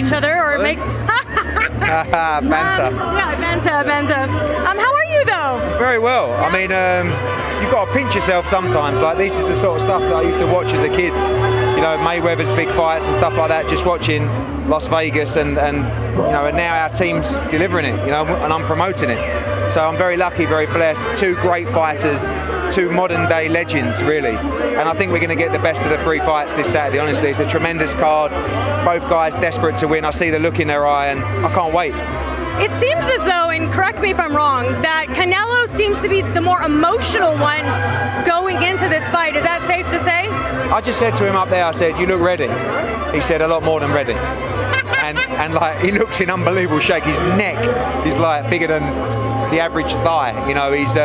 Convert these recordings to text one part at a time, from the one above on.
each other or make... Banter. Yeah, banter. How are you though? Very well. I mean, you've got to pinch yourself sometimes. Like, this is the sort of stuff that I used to watch as a kid. You know, Mayweather's big fights and stuff like that, just watching Las Vegas and you know, and now our team's delivering it, you know, and I'm promoting it. So I'm very lucky, very blessed. Two great fighters, two modern day legends, really. And I think we're going to get the best of the three fights this Saturday, honestly. It's a tremendous card. Both guys desperate to win. I see the look in their eye and I can't wait. It seems as though, and correct me if I'm wrong, that Canelo seems to be the more emotional one going into this fight. Is that safe to say? I just said to him up there, I said, you look ready. He said, a lot more than ready. and like, he looks in unbelievable shape. His neck is like bigger than the average thigh. You know, he's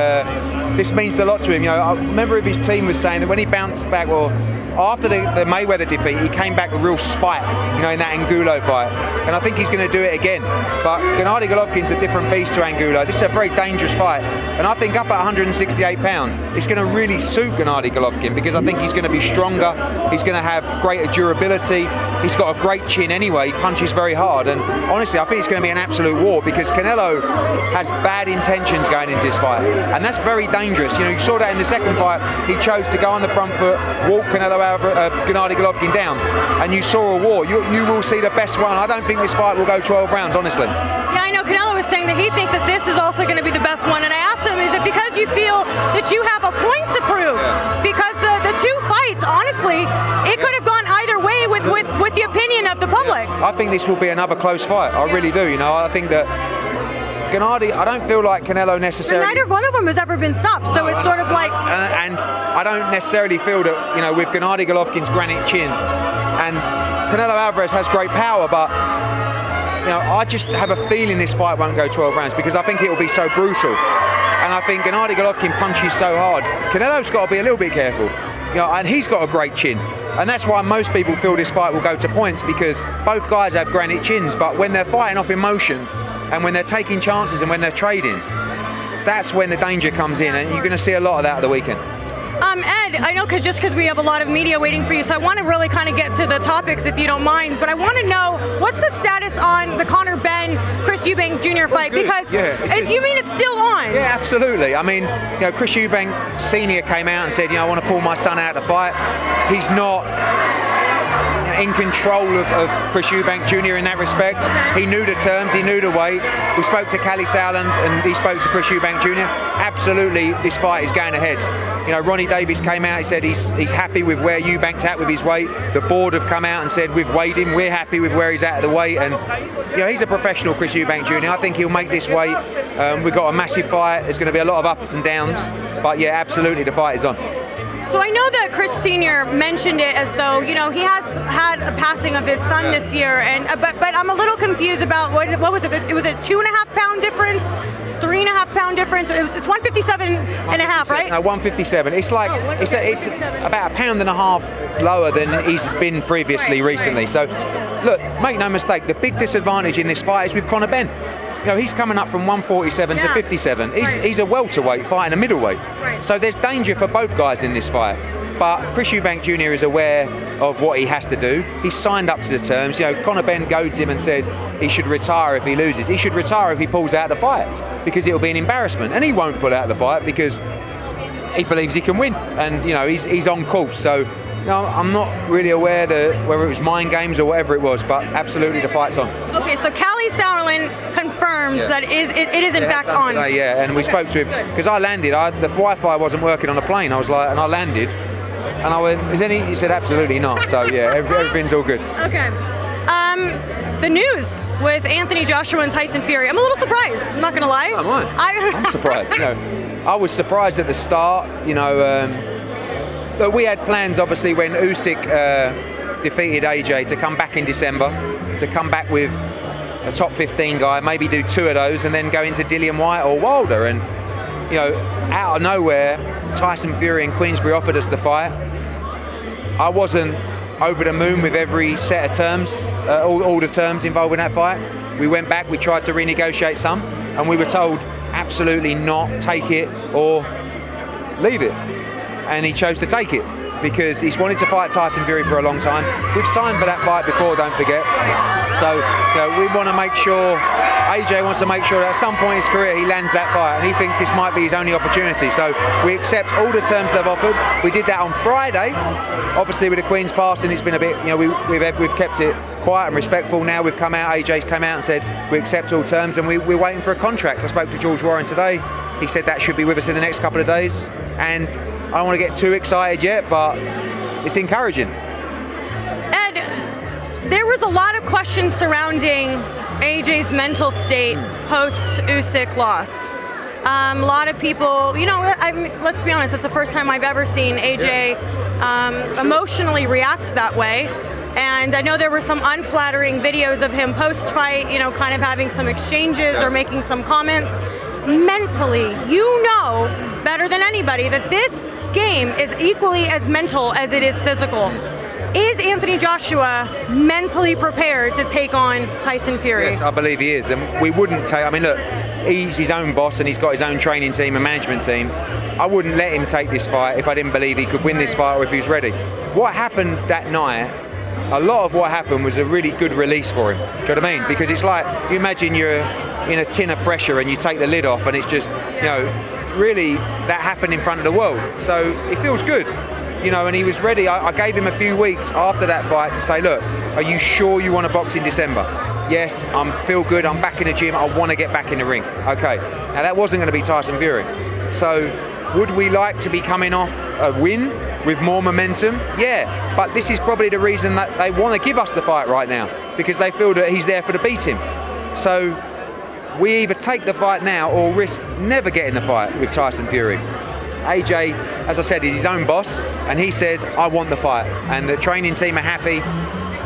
this means a lot to him. You know, I remember if his team was saying that when he bounced back, well, after the Mayweather defeat, he came back with real spite, you know, in that Angulo fight. And I think he's going to do it again. But Gennady Golovkin's a different beast to Angulo. This is a very dangerous fight. And I think up at 168 pounds, it's going to really suit Gennady Golovkin because I think he's going to be stronger. He's going to have greater durability. He's got a great chin anyway. He punches very hard. And honestly, I think it's going to be an absolute war because Canelo has bad intentions going into this fight. And that's very dangerous. You know, you saw that in the second fight. He chose to go on the front foot, walk Gennady Golovkin down, and you saw a war. You will see the best one. I don't think this fight will go 12 rounds, honestly. Yeah, I know Canelo was saying that he thinks that this is also going to be the best one, and I asked him, is it because you feel that you have a point to prove? Yeah. Because the two fights, honestly, it could have gone either way with the opinion of the public. I think this will be another close fight. I really do. You know, I think that Gennady, I don't feel like Canelo necessarily... And neither one of them has ever been stopped, so it's sort of like... And I don't necessarily feel that, you know, with Gennady Golovkin's granite chin, and Canelo Alvarez has great power, but, you know, I just have a feeling this fight won't go 12 rounds because I think it will be so brutal. And I think Gennady Golovkin punches so hard. Canelo's got to be a little bit careful, you know, and he's got a great chin. And that's why most people feel this fight will go to points because both guys have granite chins, but when they're fighting off emotion, and when they're taking chances and when they're trading, that's when the danger comes in, and you're going to see a lot of that at the weekend. Ed, I know because we have a lot of media waiting for you, so I want to really kind of get to the topics if you don't mind, but I want to know, what's the status on the Conor Benn, Chris Eubank Jr. fight? Because, you mean it's still on? Yeah, absolutely. I mean, you know, Chris Eubank Sr. came out and said, you know, I want to pull my son out of the fight. He's not in control of Chris Eubank Jr. in that respect. He knew the terms, he knew the weight. We spoke to sourland and he spoke to Chris Eubank Jr. Absolutely, this fight is going ahead. You know, Ronnie Davis came out, he said he's happy with where Eubank's at with his weight. The board have come out and said we've weighed him, we're happy with where he's at the weight, and you know, he's a professional, Chris Eubank Jr. I think he'll make this weight. We've got a massive fight, there's going to be a lot of ups and downs, but yeah, absolutely the fight is on. So I know that Chris Sr. mentioned it as though, you know, he has had a passing of his son this year, and but I'm a little confused about what was it? It was a 2.5 pound difference, 3.5 pound difference. It's 157.5, right? No, 157. It's like it's about 1.5 pounds lower than he's been previously recently. So look, make no mistake, the big disadvantage in this fight is with Conor Benn. You know, he's coming up from 147 to 57. He's a welterweight fighting a middleweight. Right. So there's danger for both guys in this fight. But Chris Eubank Jr. is aware of what he has to do. He's signed up to the terms. You know, Conor Benn goads him and says he should retire if he loses. He should retire if he pulls out of the fight because it'll be an embarrassment. And he won't pull out of the fight because he believes he can win. And, you know, he's on course. So, no, I'm not really aware whether it was mind games or whatever it was, but absolutely the fight's on. Okay, so sourland confirms that it is in fact on. Today, yeah, and we spoke to him because I landed. The Wi-Fi wasn't working on the plane. I was like, and I landed, and I went, "Is any?" He said, "Absolutely not." So yeah, everything's all good. Okay. The news with Anthony Joshua and Tyson Fury. I'm a little surprised. I'm not gonna lie. Oh, I'm surprised. You know, I was surprised at the start. You know. But we had plans, obviously, when Usyk defeated AJ to come back in December, to come back with a top 15 guy, maybe do 2 of those, and then go into Dillian Whyte or Wilder. And, you know, out of nowhere, Tyson Fury and Queensberry offered us the fight. I wasn't over the moon with every set of terms, all the terms involved in that fight. We went back, we tried to renegotiate some, and we were told absolutely not, take it or leave it. And he chose to take it. because he's wanted to fight Tyson Fury for a long time. We've signed for that fight before, don't forget. So we want to make sure, AJ wants to make sure that at some point in his career he lands that fight, and he thinks this might be his only opportunity. So we accept all the terms they've offered. We did that on Friday. Obviously with the Queen's passing, it's been a bit, we've kept it quiet and respectful. Now we've come out, AJ's come out and said we accept all terms, and we're waiting for a contract. I spoke to George Warren today. He said that should be with us in the next couple of days, and I don't want to get too excited yet, but it's encouraging. Ed, there was a lot of questions surrounding AJ's mental state post-Usyk loss. A lot of people, let's be honest, it's the first time I've ever seen AJ emotionally react that way. And I know there were some unflattering videos of him post-fight, kind of having some exchanges or making some comments. Mentally, better than anybody that this game is equally as mental as it is physical. Is Anthony Joshua mentally prepared to take on Tyson Fury? Yes, I believe he is. And we wouldn't take, look, he's his own boss and he's got his own training team and management team. I wouldn't let him take this fight if I didn't believe he could win this fight or if he was ready. What happened that night, a lot of what happened was a really good release for him. Do you know what I mean? Because it's like, you imagine you're in a tin of pressure and you take the lid off and it's just, really that happened in front of the world. So it feels good, and he was ready. I gave him a few weeks after that fight to say, look, are you sure you want to box in December? Yes, I feel good, I'm back in the gym, I want to get back in the ring. Okay, now that wasn't going to be Tyson Fury. So would we like to be coming off a win with more momentum? Yeah, but this is probably the reason that they want to give us the fight right now, because they feel that he's there for the beating. So we either take the fight now or risk never getting the fight with Tyson Fury. AJ, as I said, is his own boss, and he says, I want the fight. And the training team are happy,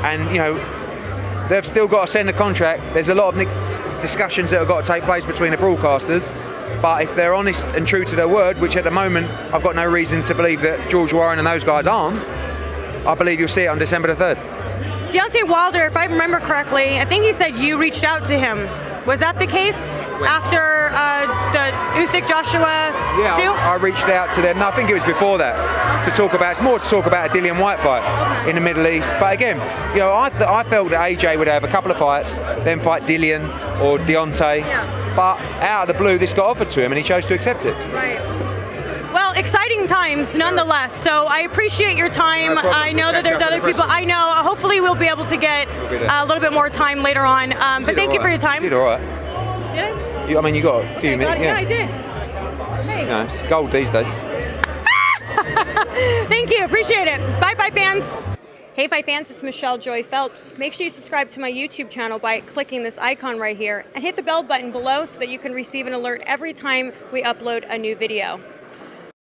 and they've still got to send a contract. There's a lot of discussions that have got to take place between the broadcasters, but if they're honest and true to their word, which at the moment I've got no reason to believe that George Warren and those guys aren't, I believe you'll see it on December the 3rd. Deontay Wilder, if I remember correctly, I think he said you reached out to him. Was that the case after the Usyk Joshua too? I reached out to them. No, I think it was before that to talk about. It's more to talk about a Dillian White fight in the Middle East. But again, I felt that AJ would have a couple of fights, then fight Dillian or Deontay. Yeah. But out of the blue, this got offered to him, and he chose to accept it. Right. Well, exciting times nonetheless. So I appreciate your time. No, I know that there's other people. I know. Hopefully we'll be able to get a little bit more time later on. But thank you for your time. You did all right. Did I? You got a few minutes. Yeah, I did. Hey. It's gold these days. Thank you. Appreciate it. Bye, Fight fans. Hey, Fight fans. It's Michelle Joy Phelps. Make sure you subscribe to my YouTube channel by clicking this icon right here and hit the bell button below so that you can receive an alert every time we upload a new video.